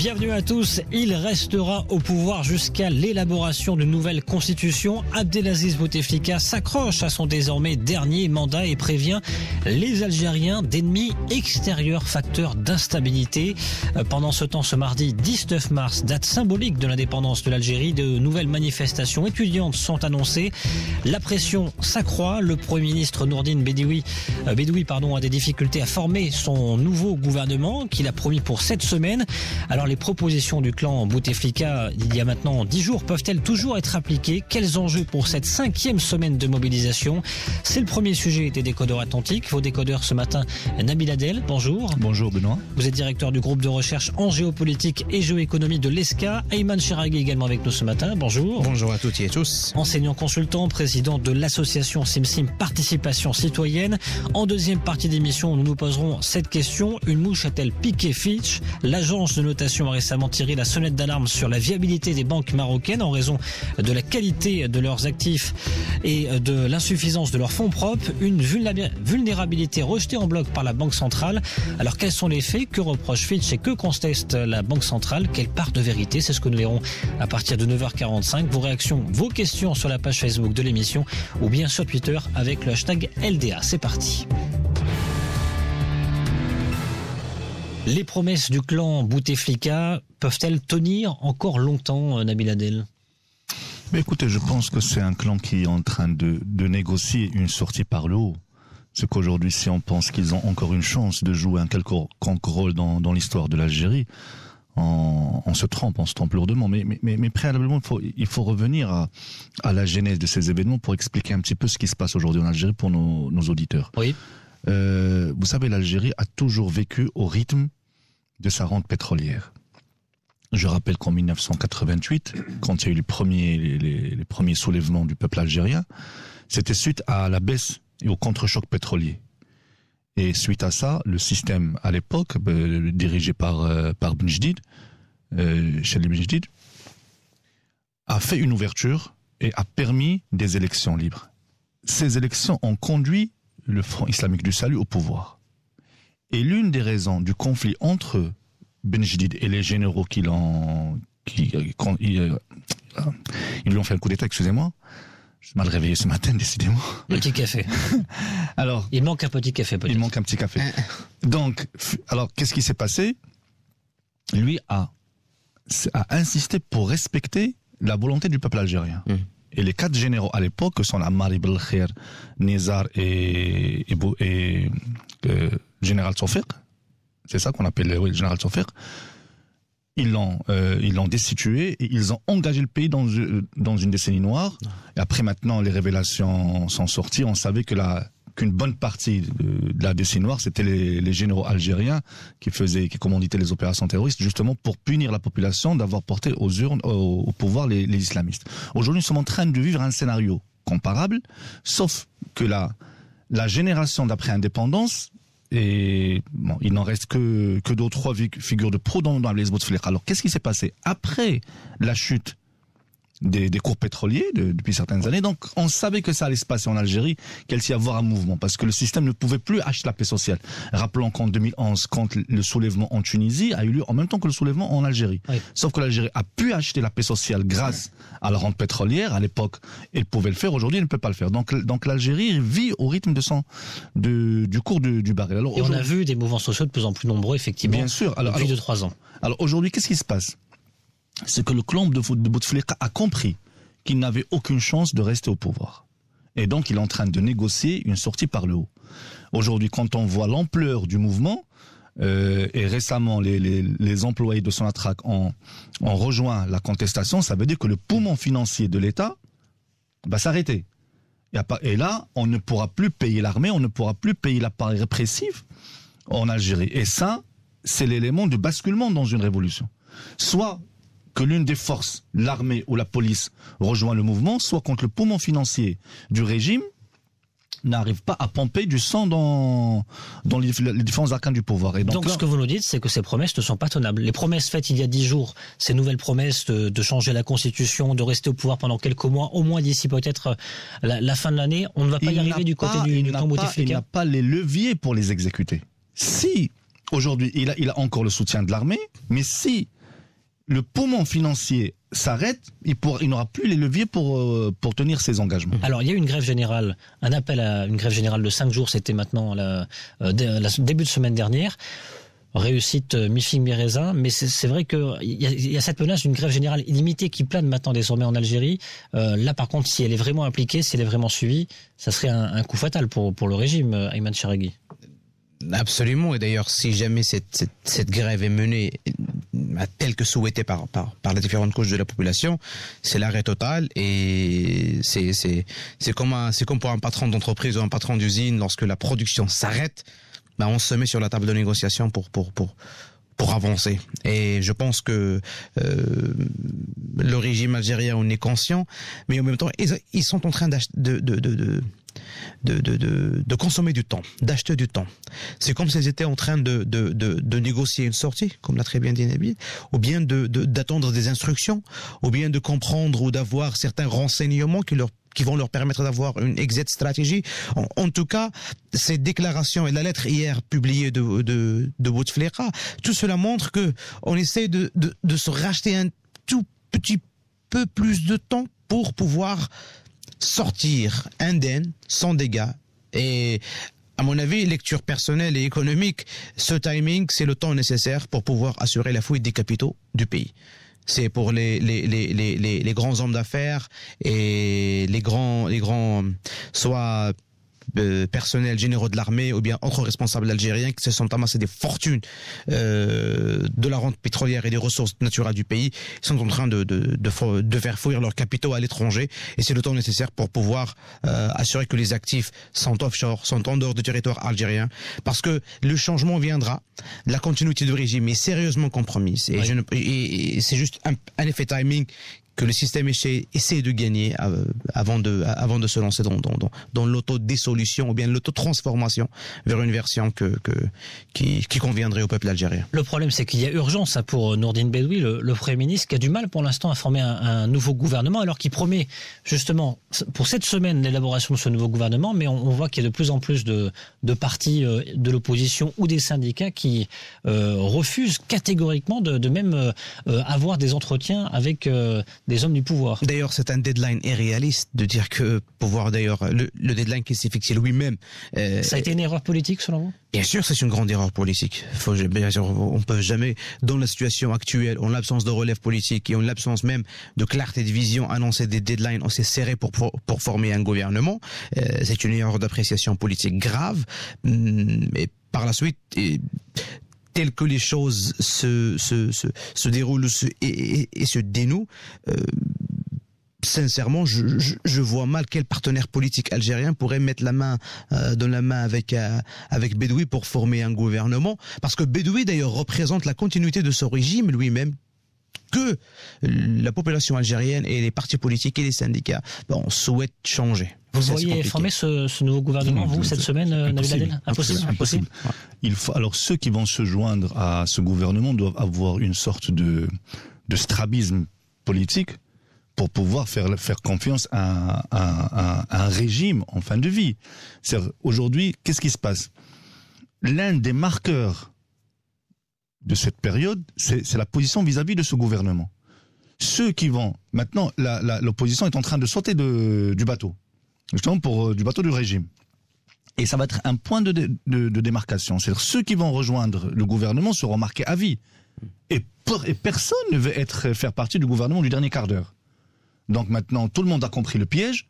Bienvenue à tous. Il restera au pouvoir jusqu'à l'élaboration d'une nouvelle constitution. Abdelaziz Bouteflika s'accroche à son désormais dernier mandat et prévient les Algériens d'ennemis extérieurs, facteurs d'instabilité. Pendant ce temps, ce mardi 19 mars, date symbolique de l'indépendance de l'Algérie, de nouvelles manifestations étudiantes sont annoncées. La pression s'accroît. Le Premier ministre Nourdine Bedoui a des difficultés à former son nouveau gouvernement qu'il a promis pour cette semaine. Alors les propositions du clan Bouteflika il y a maintenant 10 jours peuvent-elles toujours être appliquées? Quels enjeux pour cette 5e semaine de mobilisation? C'est le premier sujet des décodeurs atlantiques. Vos décodeurs ce matin, Nabil Adel, bonjour. Bonjour Benoît. Vous êtes directeur du groupe de recherche en géopolitique et géoéconomie de l'ESCA. Ayman Chiraghi également avec nous ce matin, bonjour. Bonjour à toutes et à tous. Enseignant consultant, président de l'association SimSim Participation Citoyenne. En deuxième partie d'émission, nous nous poserons cette question. Une mouche a-t-elle piqué Fitch? L'agence de notation a récemment tiré la sonnette d'alarme sur la viabilité des banques marocaines en raison de la qualité de leurs actifs et de l'insuffisance de leurs fonds propres. Une vulnérabilité rejetée en bloc par la Banque centrale. Alors quels sont les faits? Que reproche Fitch et que conteste la Banque centrale? Quelle part de vérité? C'est ce que nous verrons à partir de 9h45. Vos réactions, vos questions sur la page Facebook de l'émission ou bien sur Twitter avec le hashtag LDA. C'est parti. Les promesses du clan Bouteflika peuvent-elles tenir encore longtemps, Nabil Adel? Mais écoutez, je pense que c'est un clan qui est en train de négocier une sortie par le haut. C'est qu'aujourd'hui, si on pense qu'ils ont encore une chance de jouer un quelconque rôle dans l'histoire de l'Algérie, on se trompe lourdement. Mais préalablement, il faut revenir à la genèse de ces événements pour expliquer un petit peu ce qui se passe aujourd'hui en Algérie pour nos auditeurs. Oui. Vous savez, l'Algérie a toujours vécu au rythme de sa rente pétrolière. Je rappelle qu'en 1988, quand il y a eu les premiers soulèvements du peuple algérien, c'était suite à la baisse et au contre-choc pétrolier. Et suite à ça, le système à l'époque, dirigé par Benjdid, Chelli Benjdid, a fait une ouverture et a permis des élections libres. Ces élections ont conduit le Front islamique du salut au pouvoir. Et l'une des raisons du conflit entre Benjdid et les généraux qui lui ont fait un coup d'état, excusez-moi, je suis mal réveillé ce matin, décidément. Petit café. Alors, il manque un petit café peut-être. Il manque un petit café. Donc, alors, qu'est-ce qui s'est passé? Lui a insisté pour respecter la volonté du peuple algérien. Et les 4 généraux à l'époque, que sont Ammar ibn Khair, Nizar et Général Tawfiq, c'est ça qu'on appelle le Général Tawfiq, ils l'ont destitué et ils ont engagé le pays dans une décennie noire. Et après, maintenant, les révélations sont sorties. On savait qu'une bonne partie de la décennie noire, c'était les généraux algériens qui commanditaient les opérations terroristes, justement pour punir la population d'avoir porté aux urnes, au pouvoir les islamistes. Aujourd'hui, nous sommes en train de vivre un scénario comparable, sauf que la génération d'après indépendance, et bon, il n'en reste que 2 ou 3 figures de pro dans les Bouteflika. Alors, qu'est-ce qui s'est passé après la chute des cours pétroliers depuis certaines années? Donc, on savait que ça allait se passer en Algérie, qu'il allait y avoir un mouvement, parce que le système ne pouvait plus acheter la paix sociale. Rappelons qu'en 2011, quand le soulèvement en Tunisie a eu lieu en même temps que le soulèvement en Algérie. Oui. Sauf que l'Algérie a pu acheter la paix sociale grâce à la rente pétrolière. À l'époque, elle pouvait le faire. Aujourd'hui, elle ne peut pas le faire. Donc l'Algérie vit au rythme du cours du baril. Alors, et on a vu des mouvements sociaux de plus en plus nombreux, effectivement, bien sûr. depuis 2-3 ans. Alors aujourd'hui, qu'est-ce qui se passe? C'est que le clan de Bouteflika a compris qu'il n'avait aucune chance de rester au pouvoir. Et donc, il est en train de négocier une sortie par le haut. Aujourd'hui, quand on voit l'ampleur du mouvement, et récemment, les employés de Sonatrach ont rejoint la contestation, ça veut dire que le poumon financier de l'État va s'arrêter. Et là, on ne pourra plus payer l'armée, on ne pourra plus payer l'appareil répressif en Algérie. Et ça, c'est l'élément de basculement dans une révolution. Soit que l'une des forces, l'armée ou la police, rejoint le mouvement, soit quand le poumon financier du régime n'arrive pas à pomper du sang dans les différents arcanes du pouvoir. Et donc là, ce que vous nous dites, c'est que ces promesses ne sont pas tenables. Les promesses faites il y a 10 jours, ces nouvelles promesses de changer la constitution, de rester au pouvoir pendant quelques mois, au moins d'ici peut-être la fin de l'année, on ne va pas y arriver du côté du clan Bouteflika. Il n'a pas les leviers pour les exécuter. Si, aujourd'hui, il a encore le soutien de l'armée, mais si le poumon financier s'arrête, il n'aura plus les leviers pour tenir ses engagements. Alors, il y a eu une grève générale, un appel à une grève générale de 5 jours, c'était maintenant début de semaine dernière. Réussite mi-figue mi-raisin, mais c'est vrai qu'il y a cette menace d'une grève générale illimitée qui plane maintenant désormais en Algérie. Là, par contre, si elle est vraiment appliquée, si elle est vraiment suivie, ça serait un coup fatal pour le régime, Ayman Cherragui. Absolument, et d'ailleurs, si jamais cette grève est menée telle que souhaitée par les différentes couches de la population, c'est l'arrêt total, et c'est comme pour un patron d'entreprise ou un patron d'usine, lorsque la production s'arrête, on se met sur la table de négociation pour avancer. Et je pense que le régime algérien en est conscient, mais en même temps, ils sont en train de consommer du temps, d'acheter du temps. C'est comme s'ils étaient en train de négocier une sortie, comme l'a très bien dit Nabil, ou bien d'attendre des instructions, ou bien de comprendre ou d'avoir certains renseignements qui vont leur permettre d'avoir une exit stratégie. En tout cas, ces déclarations et la lettre hier publiée de Bouteflika, tout cela montre que on essaie de se racheter un tout petit peu plus de temps pour pouvoir sortir indemne, sans dégâts. Et à mon avis, lecture personnelle et économique, ce timing, c'est le temps nécessaire pour pouvoir assurer la fuite des capitaux du pays. C'est pour les grands hommes d'affaires et les grands soit personnels généraux de l'armée ou bien autres responsables algériens qui se sont amassés des fortunes de la rente pétrolière et des ressources naturelles du pays. Ils sont en train de faire fouiller leurs capitaux à l'étranger, et c'est le temps nécessaire pour pouvoir assurer que les actifs sont offshore, sont en dehors du territoire algérien, parce que le changement viendra, la continuité du régime est sérieusement compromise, et, et c'est juste un effet timing que le système essaie de gagner avant de se lancer dans l'autodissolution ou bien l'autotransformation vers une version qui conviendrait au peuple algérien. Le problème, c'est qu'il y a urgence pour Nourdine Bedoui, le Premier ministre, qui a du mal pour l'instant à former un nouveau gouvernement, alors qu'il promet justement pour cette semaine l'élaboration de ce nouveau gouvernement, mais on voit qu'il y a de plus en plus de partis de l'opposition ou des syndicats qui refusent catégoriquement de même avoir des entretiens avec des hommes du pouvoir. D'ailleurs, c'est un deadline irréaliste de dire que pouvoir, d'ailleurs, le deadline qui s'est fixé lui-même. Ça a été une erreur politique, selon vous? Bien sûr, c'est une grande erreur politique. On peut jamais, dans la situation actuelle, en l'absence de relève politique et en l'absence même de clarté de vision, annoncer des deadlines assez serrés pour former un gouvernement. C'est une erreur d'appréciation politique grave. Mais par la suite, telles que les choses se déroulent et se dénouent, sincèrement, je vois mal quel partenaire politique algérien pourrait mettre la main dans la main avec Bedoui pour former un gouvernement, parce que Bedoui d'ailleurs représente la continuité de ce régime lui-même que la population algérienne et les partis politiques et les syndicats souhaitent changer. Vous voyez former ce nouveau gouvernement, vous, cette semaine, Nabil Adel? Impossible. Alors, ceux qui vont se joindre à ce gouvernement doivent avoir une sorte de strabisme politique pour pouvoir faire confiance à un régime en fin de vie. Aujourd'hui, qu'est-ce qui se passe? L'un des marqueurs de cette période, c'est la position vis-à-vis de ce gouvernement. Ceux qui vont... Maintenant, l'opposition est en train de sauter du bateau. Justement du bateau du régime. Et ça va être un point de démarcation. C'est-à-dire ceux qui vont rejoindre le gouvernement seront marqués à vie. Et personne ne veut faire partie du gouvernement du dernier quart d'heure. Donc maintenant, tout le monde a compris le piège.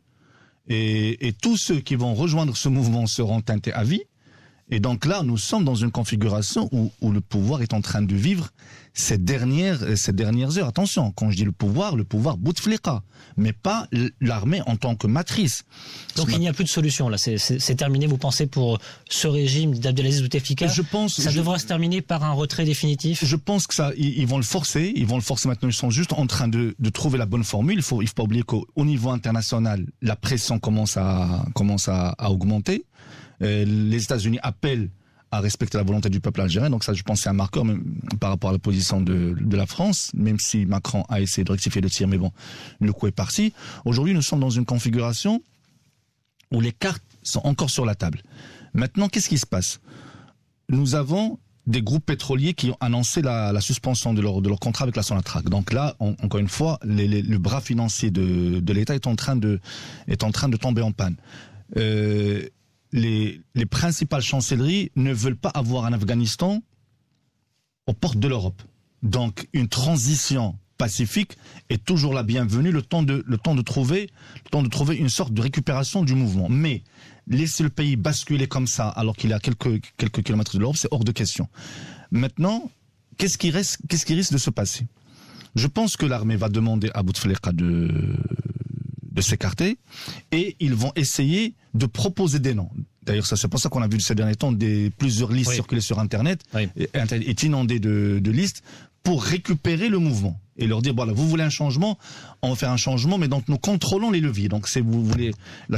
Et tous ceux qui vont rejoindre ce mouvement seront teintés à vie. Et donc là, nous sommes dans une configuration où le pouvoir est en train de vivre ces dernières heures. Attention, quand je dis le pouvoir Bouteflika, mais pas l'armée en tant que matrice. Donc il n'y a plus de solution là, c'est terminé, vous pensez, pour ce régime d'Abdelaziz Bouteflika? Ça devra se terminer par un retrait définitif? Je pense que ils vont le forcer maintenant, ils sont juste en train de trouver la bonne formule. Il faut pas oublier qu'au niveau international, la pression commence à augmenter. Les États-Unis appellent à respecter la volonté du peuple algérien, donc ça, je pense, c'est un marqueur même par rapport à la position de la France, même si Macron a essayé de rectifier le tir, mais bon, le coup est parti. Aujourd'hui, nous sommes dans une configuration où les cartes sont encore sur la table. Maintenant, qu'est-ce qui se passe? Nous avons des groupes pétroliers qui ont annoncé la suspension de leur contrat avec la Sonatrach. Donc là, encore une fois, le bras financier de l'État est en train de tomber en panne. Les principales chancelleries ne veulent pas avoir un Afghanistan aux portes de l'Europe. Donc une transition pacifique est toujours la bienvenue, le temps de trouver une sorte de récupération du mouvement. Mais laisser le pays basculer comme ça, alors qu'il est à quelques kilomètres de l'Europe, c'est hors de question. Maintenant, qu'est-ce qui risque de se passer? Je pense que l'armée va demander à Bouteflika de s'écarter, et ils vont essayer de proposer des noms. D'ailleurs, c'est pour ça qu'on a vu ces derniers temps plusieurs listes circuler sur Internet, est inondé de listes pour récupérer le mouvement et leur dire, voilà, vous voulez un changement, on va faire un changement, mais donc nous contrôlons les leviers. Donc si vous voulez un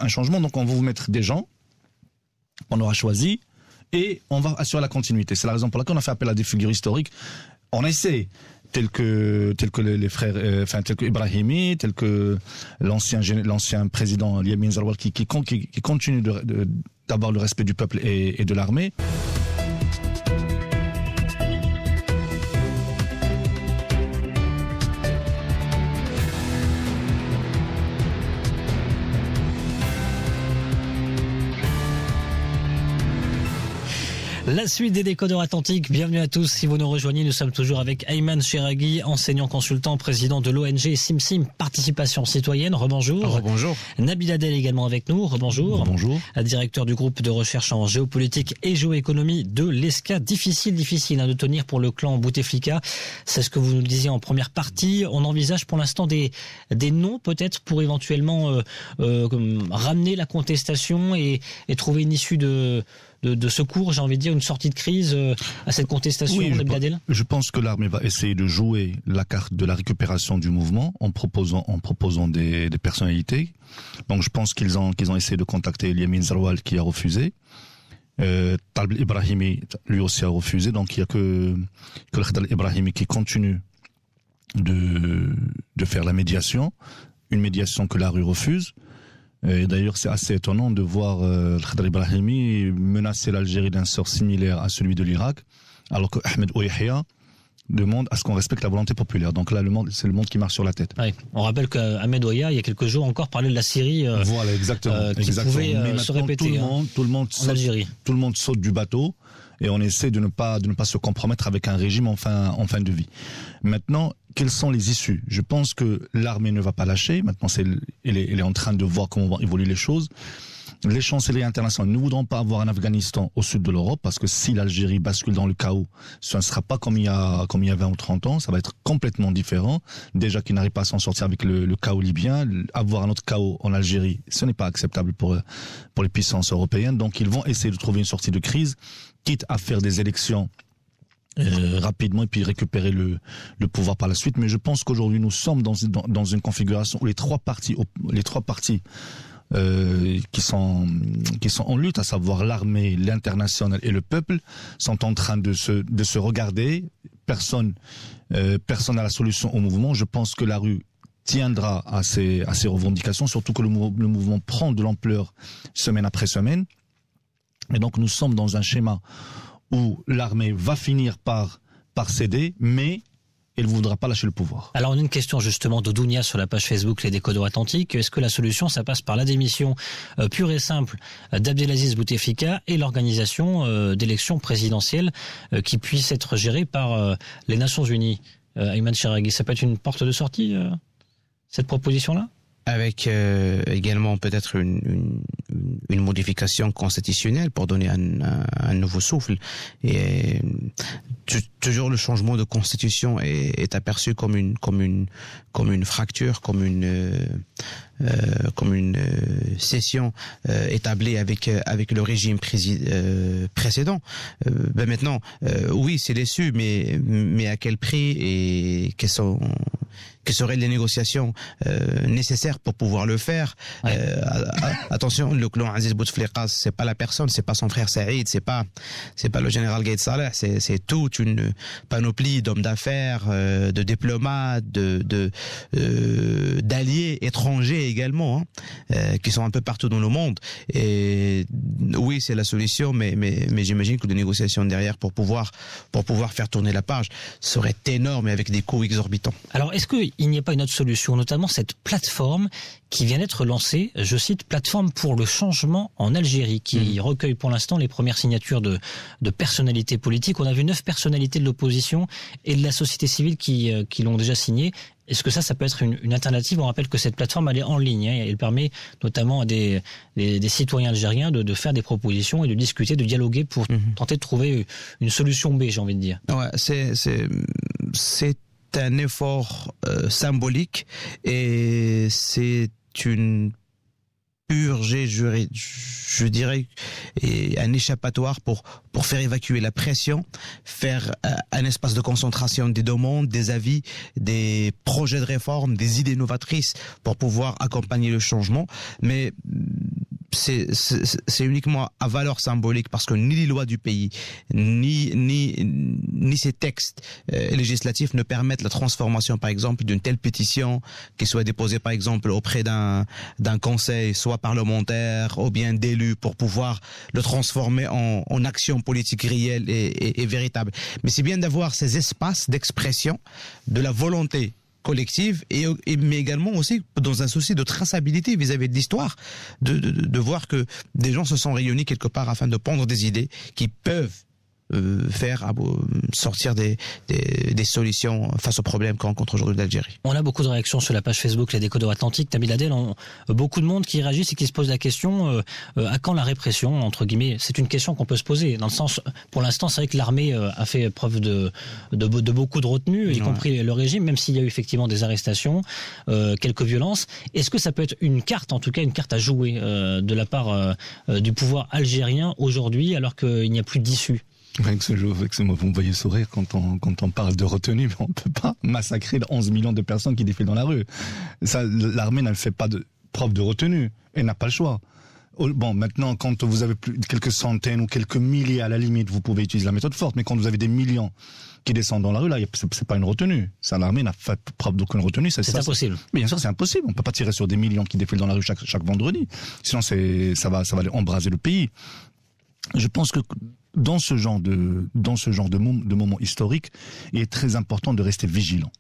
changement, donc on va vous mettre des gens qu'on aura choisi et on va assurer la continuité. C'est la raison pour laquelle on a fait appel à des figures historiques. On essaie, tels que les frères, tel que Ibrahimi, tel que l'ancien président Yamin Zarwal qui continue d'avoir le respect du peuple et de l'armée. La suite des Décodeurs Atlantiques, bienvenue à tous. Si vous nous rejoignez, nous sommes toujours avec Ayman Cheraghi, enseignant consultant, président de l'ONG SimSim Participation Citoyenne. Rebonjour. Rebonjour. Nabil Adel également avec nous. Rebonjour. Bonjour. Directeur du groupe de recherche en géopolitique et géoéconomie de l'ESCA. Difficile de tenir pour le clan Bouteflika. C'est ce que vous nous disiez en première partie. On envisage pour l'instant des noms peut-être pour éventuellement ramener la contestation et trouver une issue de secours, j'ai envie de dire, une sortie de crise à cette contestation, Nabil Adel? Je pense que l'armée va essayer de jouer la carte de la récupération du mouvement en proposant des personnalités. Donc je pense qu'ils ont essayé de contacter Yamin Zarwal qui a refusé. Talb Ibrahimi lui aussi a refusé. Donc il y a que Talb Ibrahimi qui continue de faire la médiation, une médiation que la rue refuse. Et d'ailleurs, c'est assez étonnant de voir Khadr Ibrahimi menacer l'Algérie d'un sort similaire à celui de l'Irak, alors que Ahmed Ouihia demande à ce qu'on respecte la volonté populaire. Donc là, c'est le monde qui marche sur la tête. Oui. On rappelle qu'Ahmed Ouihia, il y a quelques jours encore, parlait de la Syrie, voilà, exactement, qui pouvait se répéter tout le monde saute du bateau. Et on essaie de ne pas se compromettre avec un régime en fin de vie. Maintenant, quelles sont les issues? Je pense que l'armée ne va pas lâcher. Maintenant, elle est en train de voir comment vont évoluer les choses. Les chancelleries internationales ne voudront pas avoir un Afghanistan au sud de l'Europe, parce que si l'Algérie bascule dans le chaos, ce ne sera pas comme il y a 20 ou 30 ans, ça va être complètement différent. Déjà qu'ils n'arrivent pas à s'en sortir avec le chaos libyen, avoir un autre chaos en Algérie, ce n'est pas acceptable pour les puissances européennes. Donc ils vont essayer de trouver une sortie de crise, quitte à faire des élections rapidement et puis récupérer le pouvoir par la suite. Mais je pense qu'aujourd'hui nous sommes dans une configuration où les trois partis qui sont en lutte, à savoir l'armée, l'international et le peuple, sont en train de se regarder. Personne n'a la solution au mouvement. Je pense que la rue tiendra à ces revendications, surtout que le mouvement prend de l'ampleur semaine après semaine. Et donc nous sommes dans un schéma où l'armée va finir par céder, mais elle ne voudra pas lâcher le pouvoir. Alors on a une question justement de Dounia sur la page Facebook Les Décodeurs Atlantiques. Est-ce que la solution, ça passe par la démission pure et simple d'Abdelaziz Bouteflika et l'organisation d'élections présidentielles qui puissent être gérées par les Nations Unies? Ayman Cheraghi, ça peut être une porte de sortie, cette proposition-là? Avec également peut-être une modification constitutionnelle pour donner un nouveau souffle. Et toujours le changement de constitution est aperçu comme une fracture, comme une cession établie avec le régime précédent. Maintenant, oui, c'est déçu, mais à quel prix et quelles seraient les négociations nécessaires pour pouvoir le faire. Ouais. Attention, le clan Aziz Bouteflika, c'est pas la personne, c'est pas son frère Saïd, c'est pas le général Gaïd Saleh, c'est toute une panoplie d'hommes d'affaires, de diplomates, d'alliés étrangers également, qui sont un peu partout dans le monde. Et oui, c'est la solution, mais j'imagine que des négociations derrière pour pouvoir faire tourner la page serait énorme et avec des coûts exorbitants. Alors, est-ce qu'il n'y a pas une autre solution, notamment cette plateforme qui vient d'être lancée, je cite, plateforme pour le changement en Algérie, qui recueille pour l'instant les premières signatures de personnalités politiques. On a vu 9 personnalités de l'opposition et de la société civile qui l'ont déjà signé. Est-ce que ça peut être une alternative? On rappelle que cette plateforme, elle est en ligne. Elle permet notamment à des citoyens algériens de faire des propositions et de discuter, de dialoguer pour tenter de trouver une solution B, j'ai envie de dire. Ouais, c'est un effort symbolique et c'est une purgée, je dirais, et un échappatoire pour faire évacuer la pression, faire un espace de concentration des demandes, des avis, des projets de réforme, des idées novatrices pour pouvoir accompagner le changement. Mais c'est uniquement à valeur symbolique parce que ni les lois du pays, ni ces textes législatifs ne permettent la transformation, par exemple, d'une telle pétition qui soit déposée, par exemple, auprès d'un conseil, soit parlementaire ou bien d'élus, pour pouvoir le transformer en action politique réelle et véritable. Mais c'est bien d'avoir ces espaces d'expression de la volonté collective mais également aussi dans un souci de traçabilité vis-à-vis de l'histoire, de voir que des gens se sont réunis quelque part afin de pondre des idées qui peuvent faire sortir des solutions face aux problèmes qu'on rencontre aujourd'hui d'Algérie. On a beaucoup de réactions sur la page Facebook Les Décodeurs Atlantiques. Nabil Adel, beaucoup de monde qui réagissent et qui se pose la question à quand la répression, entre guillemets? C'est une question qu'on peut se poser, dans le sens, pour l'instant, c'est vrai que l'armée a fait preuve de beaucoup de retenue, y compris le régime, même s'il y a eu effectivement des arrestations, quelques violences. Est-ce que ça peut être une carte, en tout cas une carte à jouer de la part du pouvoir algérien aujourd'hui, alors qu'il n'y a plus d'issue? Avec ce mot, vous me voyez sourire quand on parle de retenue, mais on ne peut pas massacrer 11 millions de personnes qui défilent dans la rue. Ça, l'armée ne fait pas preuve de retenue. Elle n'a pas le choix. Bon, maintenant, quand vous avez quelques centaines ou quelques milliers à la limite, vous pouvez utiliser la méthode forte. Mais quand vous avez des millions qui descendent dans la rue, là, c'est pas une retenue. Ça, l'armée n'a fait preuve d'aucune retenue. C'est impossible. Mais bien sûr, c'est impossible. On peut pas tirer sur des millions qui défilent dans la rue chaque vendredi. Sinon, ça va embraser le pays. Je pense que dans ce genre de moment historique, il est très important de rester vigilant.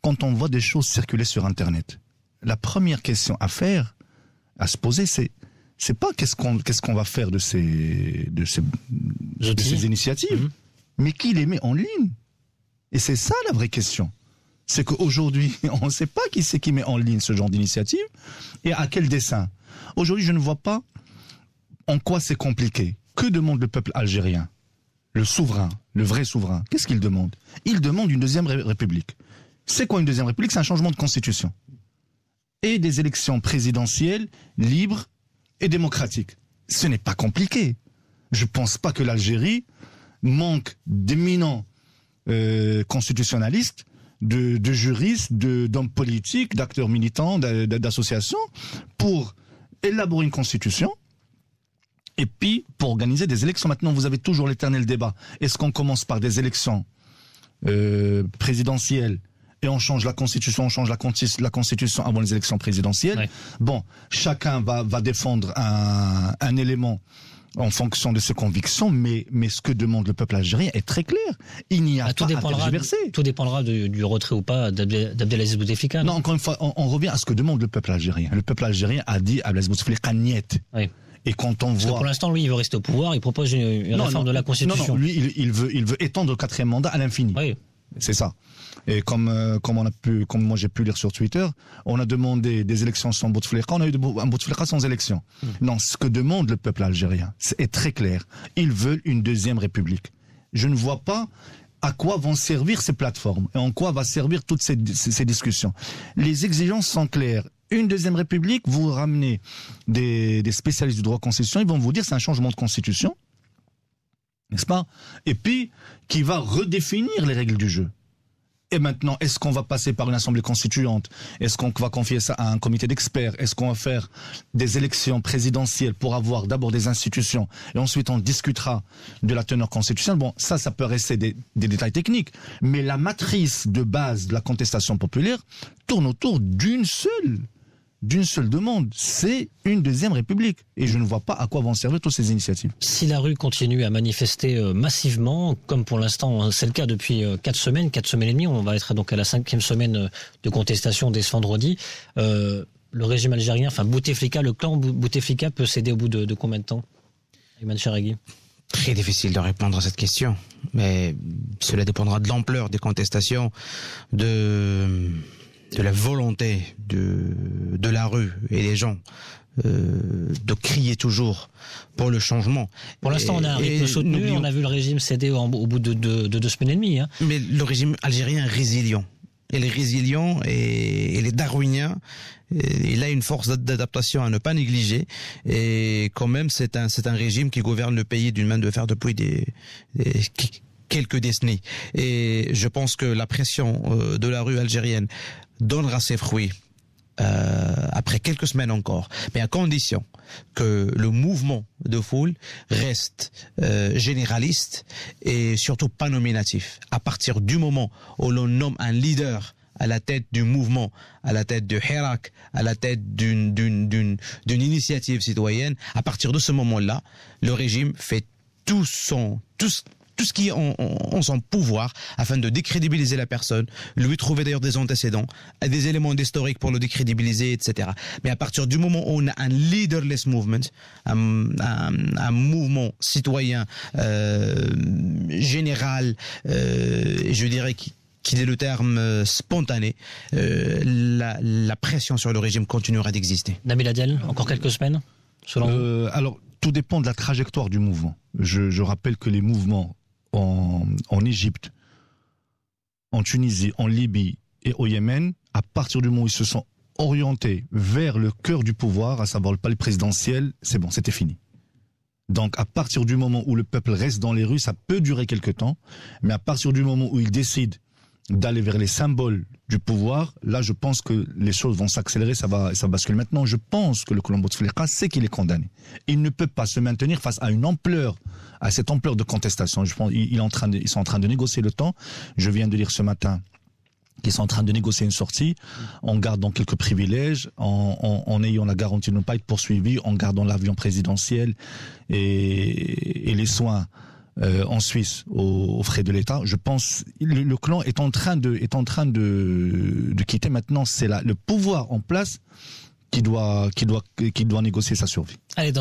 Quand on voit des choses circuler sur Internet, la première question à se poser, c'est pas qu'est-ce qu'on va faire de ces initiatives, mais qui les met en ligne. Et c'est ça la vraie question. C'est qu'aujourd'hui, on ne sait pas qui c'est qui met en ligne ce genre d'initiative et à quel dessein. Aujourd'hui, je ne vois pas en quoi c'est compliqué. Que demande le peuple algérien? Le souverain, le vrai souverain, qu'est-ce qu'il demande? Il demande une deuxième république. C'est quoi une deuxième république? C'est un changement de constitution. Et des élections présidentielles libres et démocratiques. Ce n'est pas compliqué. Je ne pense pas que l'Algérie manque d'éminents constitutionnalistes, de juristes, d'hommes politiques, d'acteurs militants, d'associations, pour élaborer une constitution. Et puis, pour organiser des élections, maintenant, vous avez toujours l'éternel débat. Est-ce qu'on commence par des élections présidentielles et on change la Constitution, la Constitution avant les élections présidentielles? Ouais. Bon, chacun va défendre un élément en fonction de ses convictions, mais ce que demande le peuple algérien est très clair. Il n'y a pas à tergiverser. Tout dépendra du retrait ou pas d'Abdelaziz Bouteflika. Non, encore une fois, on revient à ce que demande le peuple algérien. Le peuple algérien a dit Abdelaziz Bouteflika niet. Oui. Et quand on voit... Pour l'instant, lui, il veut rester au pouvoir, il propose une réforme de la Constitution. Non, lui, il veut étendre le 4e mandat à l'infini. Oui. C'est ça. Et comme moi j'ai pu lire sur Twitter, on a demandé des élections sans Bouteflika, on a eu un Bouteflika sans élection. Non, ce que demande le peuple algérien, c'est très clair. Ils veulent une deuxième république. Je ne vois pas à quoi vont servir ces plateformes et en quoi va servir toutes ces discussions. Les exigences sont claires. Une deuxième république, vous ramenez des spécialistes du droit constitutionnel, ils vont vous dire c'est un changement de constitution, n'est-ce pas? Et puis, qui va redéfinir les règles du jeu. Et maintenant, est-ce qu'on va passer par une assemblée constituante? Est-ce qu'on va confier ça à un comité d'experts? Est-ce qu'on va faire des élections présidentielles pour avoir d'abord des institutions et ensuite on discutera de la teneur constitutionnelle? Bon, ça peut rester des détails techniques. Mais la matrice de base de la contestation populaire tourne autour d'une seule demande, c'est une deuxième république. Et je ne vois pas à quoi vont servir toutes ces initiatives. Si la rue continue à manifester massivement, comme pour l'instant c'est le cas depuis 4 semaines et demie, on va être donc à la 5e semaine de contestation dès ce vendredi, le régime algérien, enfin Bouteflika, le clan Bouteflika peut céder au bout de combien de temps? Ayman Charegui. Très difficile de répondre à cette question, mais cela dépendra de l'ampleur des contestations, de la volonté de la rue et des gens de crier toujours pour le changement. Pour l'instant, on a un rythme soutenu, on a vu le régime céder au bout de 2 semaines et demie. Hein. Mais le régime algérien est résilient. Il est résilient et il est darwinien. Il a une force d'adaptation à ne pas négliger. Et quand même, c'est un régime qui gouverne le pays d'une main de fer depuis quelques décennies. Et je pense que la pression de la rue algérienne donnera ses fruits après quelques semaines encore, mais à condition que le mouvement de foule reste généraliste et surtout pas nominatif. À partir du moment où l'on nomme un leader à la tête du mouvement, à la tête du Hirak, à la tête d'une initiative citoyenne, à partir de ce moment-là, le régime fait tout ce qui est en son pouvoir afin de décrédibiliser la personne, lui trouver d'ailleurs des antécédents, des éléments d'historique pour le décrédibiliser, etc. Mais à partir du moment où on a un leaderless movement, un mouvement citoyen général, je dirais qu'il est le terme spontané, la pression sur le régime continuera d'exister. Nabil Adel, encore quelques semaines selon vous? Alors, tout dépend de la trajectoire du mouvement. Je rappelle que les mouvements en Égypte, en Tunisie, en Libye et au Yémen, à partir du moment où ils se sont orientés vers le cœur du pouvoir, à savoir le palais présidentiel, c'est bon, c'était fini. Donc à partir du moment où le peuple reste dans les rues, ça peut durer quelque temps, mais à partir du moment où il décide d'aller vers les symboles du pouvoir, là je pense que les choses vont s'accélérer, ça va basculer. Maintenant, je pense que le clan Bouteflika sait qu'il est condamné. Il ne peut pas se maintenir face à cette ampleur de contestation. Je pense ils sont en train de négocier le temps. Je viens de lire ce matin qu'ils sont en train de négocier une sortie, en gardant quelques privilèges, en ayant la garantie de ne pas être poursuivi, en gardant l'avion présidentiel et les soins en Suisse aux frais de l'État. Je pense le clan est en train de quitter. Maintenant, c'est le pouvoir en place qui doit négocier sa survie. Allez,